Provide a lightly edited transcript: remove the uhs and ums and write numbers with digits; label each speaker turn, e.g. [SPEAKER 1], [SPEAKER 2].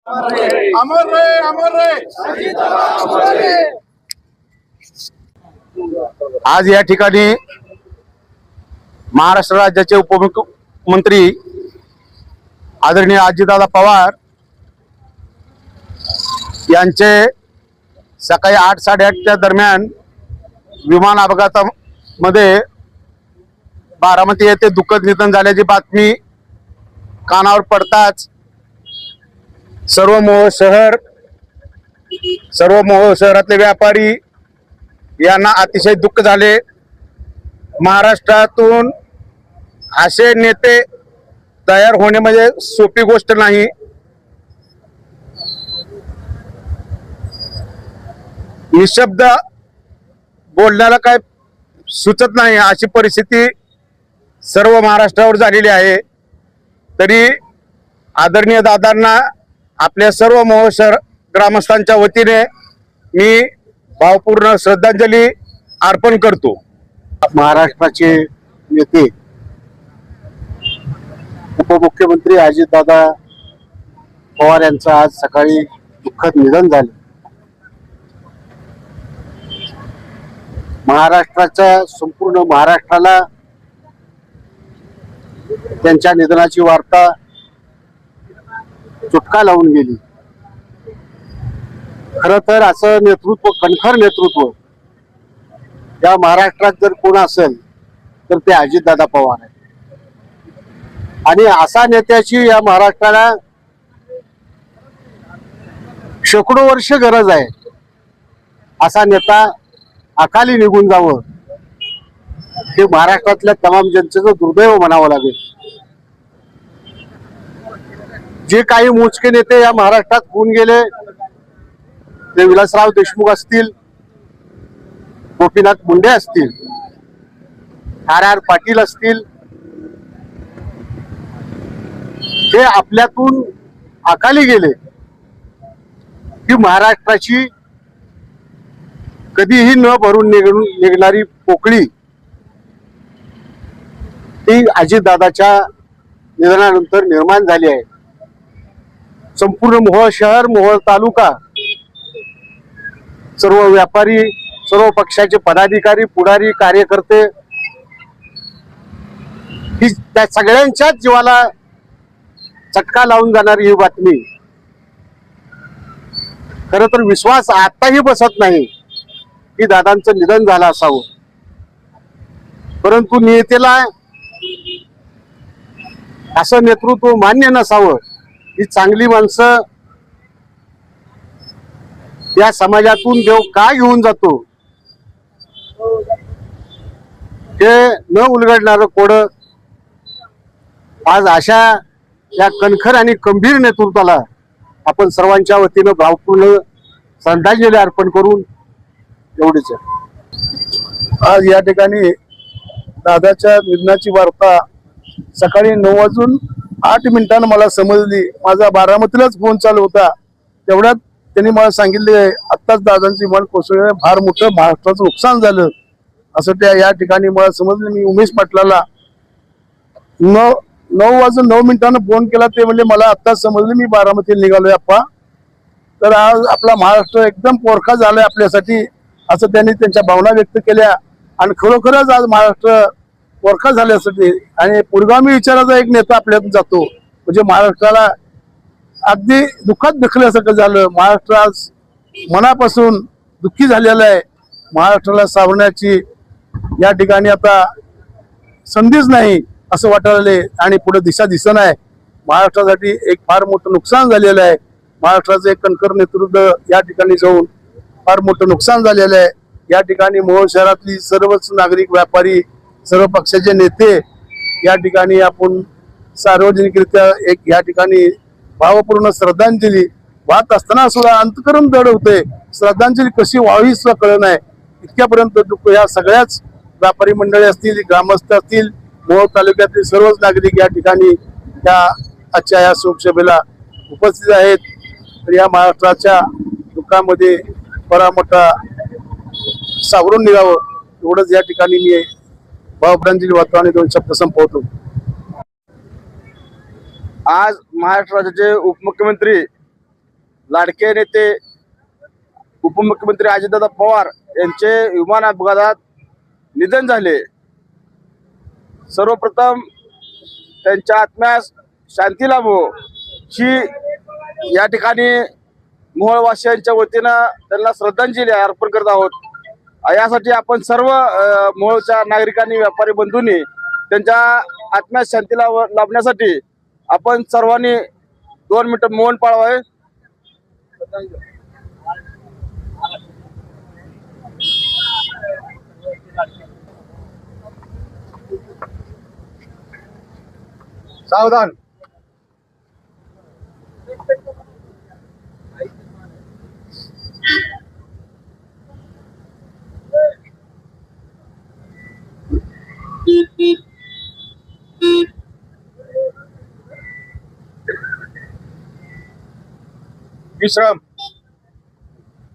[SPEAKER 1] अमर रहे, अमर रहे।
[SPEAKER 2] आज या ठिकाणी महाराष्ट्र राज्याचे उपमुख्यमंत्री आदरणीय अजितदादा पवार यांचे सकाळी 8-8:30च्या दरम्यान विमान अपघातामध्ये बारामती येथे दुःखद निधन झाल्याची बातमी कानावर पडताच सर्व मोहोळ शहरातले व्यापारी यांना अतिशय दुःख झाले। महाराष्ट्रातून असे नेते तयार होणे म्हणजे सोपी गोष्ट नाही। निशब्द बोलण्याला काय सुचत नाही अशी परिस्थिती सर्व महाराष्ट्रावर झालेली आहे। तरी आदरणीय दादांना आपल्या सर्व मोहोळ शहर ग्रामस्थांच्या वतीने मी भावपूर्ण श्रद्धांजली अर्पण करतो।
[SPEAKER 3] महाराष्ट्राचे नेते उपमुख्यमंत्री अजितदादा पवार यांचं आज सकाळी दुःखद निधन झाले। महाराष्ट्राच्या संपूर्ण महाराष्ट्राला त्यांच्या निधनाची वार्ता चुटका लावून गेली। खरं तर असं नेतृत्व, कणखर नेतृत्व या महाराष्ट्रात जर कोण असेल तर ते अजितदादा पवार आहे। आणि असा नेत्याची या महाराष्ट्राला शेकडो वर्ष गरज आहे। असा नेता अकाली निघून जावं हे महाराष्ट्रातल्या तमाम जनतेचं दुर्दैव म्हणावं लागेल। जे काही मोजके नेते या महाराष्ट्रात होऊन गेले ते विलासराव देशमुख असतील, गोपीनाथ मुंडे असतील, आर पाटील असतील, ते आपल्यातून अकाली गेले। ही महाराष्ट्राची कधीही न भरून निघणारी पोकळी ती अजितदादाच्या निधनानंतर निर्माण झाली आहे। संपूर्ण मोहोळ शहर, मोहोळ तालुका, सर्व व्यापारी, सर्व पक्षाचे पदाधिकारी, पुढारी, कार्यकर्ते ही त्या सगळ्यांच्याच जीवाला चटका लावून जाणारी ही बातमी। खरं तर विश्वास आताही बसत नाही की दादांचं निधन झालं असावं, परंतु नेत्याला असं नेतृत्व मान्य नसावं। ही चांगली माणसं या समाजातून देव का घेऊन जातो हे न उलगडणारं कोडं आज अशा या कणखर आणि गंभीर नेतृत्वाला आपण सर्वांच्या वतीनं भावपूर्ण श्रद्धांजली अर्पण करून एवढीच आहे।
[SPEAKER 2] आज या ठिकाणी दादाच्या निधनाची वार्ता सकाळी 9:08 मला समजली। माझा बारामतीलाच फोन चालू होता, तेवढ्यात त्यांनी मला सांगितले आत्ताच दादांची विमान कोसळले, फार मोठं महाराष्ट्राचं नुकसान झालं असं त्या या ठिकाणी मला समजलं। मी उमेश पाटलाला 9:09 फोन केला, ते म्हणजे मला आत्ताच समजलं मी बारामतीला निघालोय आप्पा। तर आज आपला महाराष्ट्र एकदम पोरखा झालाय आपल्यासाठी असं त्यांनी त्यांच्या भावना व्यक्त केल्या। आणि खरोखरच आज महाराष्ट्र पोरखा झाल्यासाठी आणि पुरोगामी विचाराचा एक नेता आपल्यातून जातो म्हणजे महाराष्ट्राला अगदी दुःखात दखल्यासारखं झालं। महाराष्ट्र आज मनापासून दुःखी झालेला आहे। महाराष्ट्राला सावरण्याची या ठिकाणी आता संधीच नाही असं वाटायला आणि पुढे दिशा दिसेना। महाराष्ट्रासाठी एक फार मोठं नुकसान झालेलं आहे। महाराष्ट्राचं एक कणखर नेतृत्व या ठिकाणी जाऊन फार मोठं नुकसान झालेलं आहे। या ठिकाणी मोहोळ शहरातली सर्वच नागरिक, व्यापारी, सर्व पक्षाचे नेते या ठिकाणी आपण सार्वजनिकरित्या एक या ठिकाणी भावपूर्ण श्रद्धांजली वाहत असताना सुद्धा अंतकरण दड होते। श्रद्धांजली कशी व्हावी सुद्धा कळत नाही, इतक्यापर्यंत दुःख या सगळ्याच व्यापारी मंडळी असतील, ग्रामस्थ असतील, मोहोळ तालुक्यातील सर्वच नागरिक या ठिकाणी या आजच्या या शोकसभेला उपस्थित आहेत। तर या महाराष्ट्राच्या दुःखामध्ये बरा मोठा सावरून निघावं एवढंच या ठिकाणी मी भावपूरांजली वाहतो आणि 2 शब्द संपवतो। आज महाराष्ट्र राज्याचे उपमुख्यमंत्री लाडके नेते उपमुख्यमंत्री अजितदादा पवार यांचे विमान अपघातात निधन झाले. सर्वप्रथम त्यांच्या आत्म्यास शांती लाभो ही या ठिकाणी मोहोळवासियांच्या वतीनं त्यांना श्रद्धांजली अर्पण करत आहोत. यासाठी आपण सर्व मोहोळच्या नागरिकांनी व्यापारी बंधूंनी त्यांच्या आत्म्यास शांती लाभण्यासाठी आपण सर्वांनी 2 मिनिटं मौन पाळावे.
[SPEAKER 1] सावधान. विश्राम.